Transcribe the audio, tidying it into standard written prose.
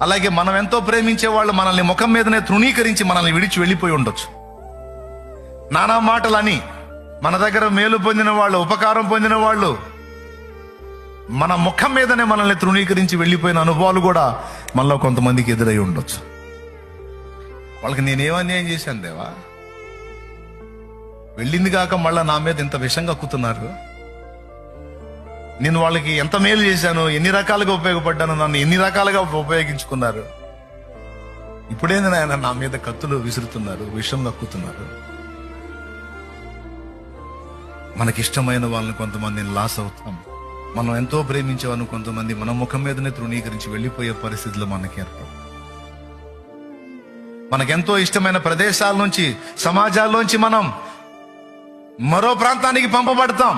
అలాగే మనం ఎంతో ప్రేమించే వాళ్ళు మనల్ని ముఖం మీదనే తృణీకరించి మనల్ని విడిచి వెళ్ళిపోయి ఉండొచ్చు. నానా మాటలని మన దగ్గర మేలు పొందిన వాళ్ళు, ఉపకారం పొందిన వాళ్ళు మన ముఖం మీదనే మనల్ని తృణీకరించి వెళ్ళిపోయిన అనుభవాలు కూడా మనలో కొంతమందికి ఎదురై ఉండొచ్చు. వాళ్ళకి నేనేం అన్యాయం చేశాను దేవా, వెళ్ళింది కాక మళ్ళా నా మీద ఇంత విషంగా కక్కుతున్నారు, నేను వాళ్ళకి ఎంత మేలు చేశాను, ఎన్ని రకాలుగా ఉపయోగపడ్డాను, నన్ను ఎన్ని రకాలుగా ఉపయోగించుకున్నారు, ఇప్పుడేంది నాయన నా మీద కత్తులు విసురుతున్నారు, విషం కక్కుతున్నారు. మనకిష్టమైన వాళ్ళని కొంతమందిని లాస్ అవుతాం, మనం ఎంతో ప్రేమించే వాళ్ళని కొంతమంది మన ముఖం మీదనే తృణీకరించి వెళ్ళిపోయే పరిస్థితులు మనకి ఏర్పడు. మనకెంతో ఇష్టమైన ప్రదేశాల నుంచి, సమాజాల్లోంచి మనం మరో ప్రాంతానికి పంపబడతాం.